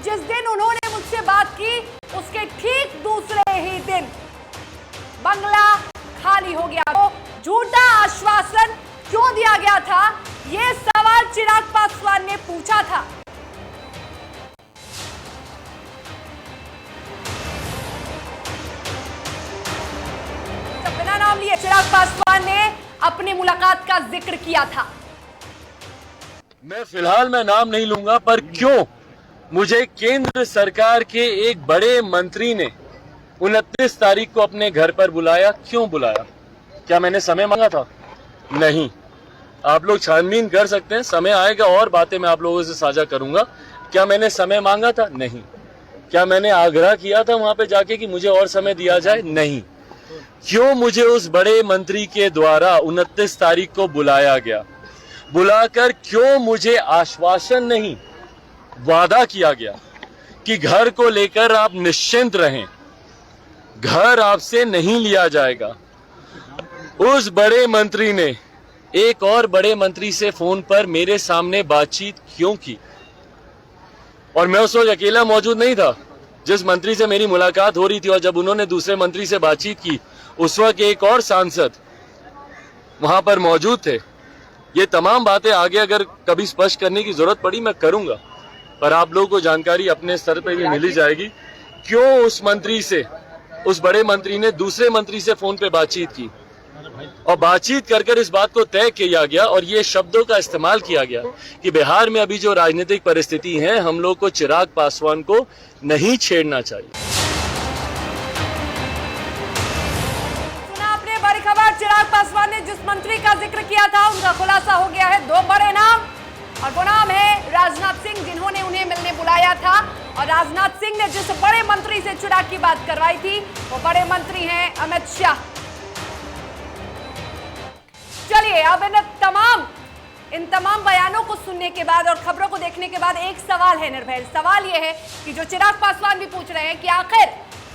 जिस दिन उन्होंने मुझसे बात की उसके ठीक दूसरे ही दिन बंगला खाली हो गया। तो झूठा आश्वासन क्यों दिया गया था, यह सवाल चिराग पासवान ने पूछा था। तो बिना नाम लिए चिराग पासवान ने अपनी मुलाकात का जिक्र किया था। मैं फिलहाल नाम नहीं लूंगा, पर क्यों मुझे केंद्र सरकार के एक बड़े मंत्री ने 29 तारीख को अपने घर पर बुलाया, क्यों बुलाया? क्या मैंने समय मांगा था? नहीं। आप लोग छानबीन कर सकते हैं, समय आएगा और बातें मैं आप लोगों से साझा करूंगा। क्या मैंने समय मांगा था? नहीं। क्या मैंने आग्रह किया था वहां पे जाके कि मुझे और समय दिया जाए? नहीं। क्यों मुझे उस बड़े मंत्री के द्वारा 29 तारीख को बुलाया गया? बुलाकर क्यों मुझे आश्वासन नहीं, वादा किया गया कि घर को लेकर आप निश्चिंत रहें, घर आपसे नहीं लिया जाएगा। उस बड़े मंत्री ने एक और बड़े मंत्री से फोन पर मेरे सामने बातचीत क्यों की? और मैं उस वक्त अकेला मौजूद नहीं था। जिस मंत्री से मेरी मुलाकात हो रही थी और जब उन्होंने दूसरे मंत्री से बातचीत की, उस वक्त एक और सांसद वहां पर मौजूद थे। ये तमाम बातें आगे अगर कभी स्पष्ट करने की जरूरत पड़ी मैं करूंगा, पर आप लोगों को जानकारी अपने स्तर पर भी मिल ही जाएगी। क्यों उस मंत्री से, उस बड़े मंत्री ने दूसरे मंत्री से फोन पे बातचीत की और बातचीत कर इस बात को तय किया गया और ये शब्दों का इस्तेमाल किया गया कि बिहार में अभी जो राजनीतिक परिस्थिति है, हम लोग को चिराग पासवान को नहीं छेड़ना चाहिए। सुना आपने बड़ी खबर। चिराग पासवान ने जिस मंत्री का जिक्र किया था उनका खुलासा हो गया है। दो बड़े नाम, और वो नाम है राजनाथ सिंह, जिन्होंने उन्हें मिलने बुलाया था। और राजनाथ सिंह ने जिस बड़े मंत्री से चिराग की बात करवाई थी वो बड़े मंत्री हैं अमित शाह। चलिए, अब इन तमाम बयानों को सुनने के बाद और खबरों को देखने के बाद एक सवाल है निर्भय। सवाल यह है कि जो चिराग पासवान भी पूछ रहे हैं कि आखिर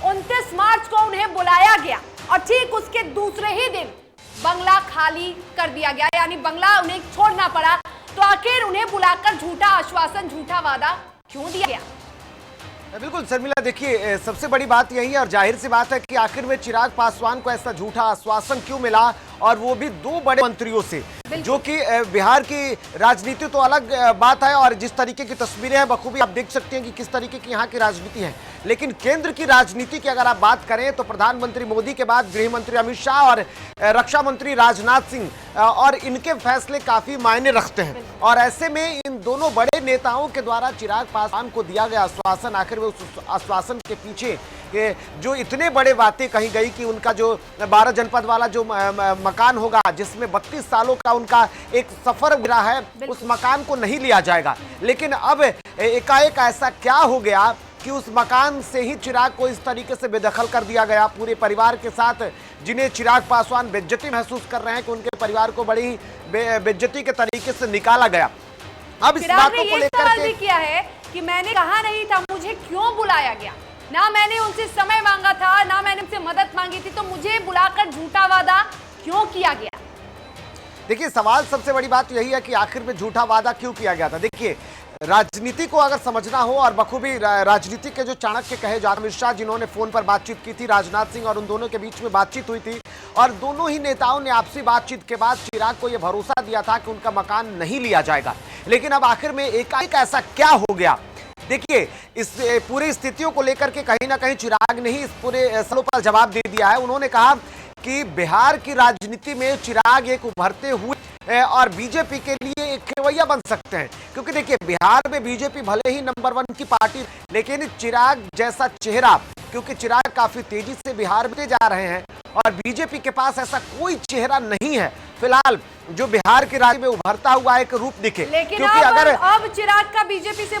29 मार्च को उन्हें बुलाया गया और ठीक उसके दूसरे ही दिन बंगला खाली कर दिया गया, यानी बंगला उन्हें छोड़ना पड़ा। तो आखिर उन्हें बुलाकर झूठा आश्वासन, झूठा वादा क्यों दिया गया? बिल्कुल शर्मिला, देखिए सबसे बड़ी बात यही है और जाहिर सी बात है कि आखिर में चिराग पासवान को ऐसा झूठा आश्वासन क्यों मिला, और वो भी दो बड़े मंत्रियों से, जो कि बिहार की राजनीति तो अलग बात है और जिस तरीके की तस्वीरें हैं बखूबी आप देख सकते हैं कि किस तरीके की यहाँ की राजनीति है। लेकिन केंद्र की राजनीति की अगर आप बात करें तो प्रधानमंत्री मोदी के बाद गृह मंत्री अमित शाह और रक्षा मंत्री राजनाथ सिंह और इनके फैसले काफी मायने रखते हैं। और ऐसे में इन दोनों बड़े नेताओं के द्वारा चिराग पासवान को दिया गया आश्वासन, आखिर में उस आश्वासन के पीछे जो इतने बड़े बातें कही गई कि उनका जो 12 जनपद वाला जो मकान होगा, जिसमें 32 सालों का उनका एक सफर गिरा है, उस मकान को नहीं लिया जाएगा। लेकिन अब एकाएक ऐसा क्या हो गया कि उस मकान से ही चिराग को इस तरीके से बेदखल कर दिया गया, पूरे परिवार के साथ, जिन्हें चिराग पासवान बेइज्जती महसूस कर रहे हैं कि उनके परिवार को बड़ी बेइज्जती के तरीके से निकाला गया। अब इस बातों को लेकर के किया है कि मैंने कहा नहीं था, मुझे क्यों बुलाया गया? ना मैंने उनसे समय मांगा था, ना मैंने उनसे मदद मांगी थी, तो मुझे बुलाकर झूठा वादा क्यों किया गया? देखिए, सवाल सबसे बड़ी बात यही है कि आखिर में झूठा वादा क्यों किया गया था। देखिए, राजनीति को अगर समझना हो और बखूबी राजनीति के जो चाणक्य कहे जाते, अमित शाह जिन्होंने फोन पर बातचीत की थी राजनाथ सिंह, और उन दोनों के बीच में बातचीत हुई थी और दोनों ही नेताओं ने आपसी बातचीत के बाद चिराग को यह भरोसा दिया था कि उनका मकान नहीं लिया जाएगा। लेकिन अब आखिर में एकाएक ऐसा क्या हो गया? देखिए, इस पूरी स्थितियों को लेकर के कहीं ना कहीं चिराग ने ही इस पूरे सवालों पर जवाब दे दिया है। उन्होंने कहा कि बिहार की राजनीति में चिराग एक उभरते हुए और बीजेपी के लिए एक खेवैया बन सकते हैं, क्योंकि देखिए बिहार में बीजेपी भले ही नंबर 1 की पार्टी, लेकिन चिराग जैसा चेहरा, क्योंकि चिराग काफी तेजी से बिहार में जा रहे हैं और बीजेपी के पास ऐसा कोई चेहरा नहीं है फिलहाल जो बिहार की राजनीति में उभरता हुआ एक रूप दिखे। लेकिन क्योंकि अगर अब चिराग का बीजेपी से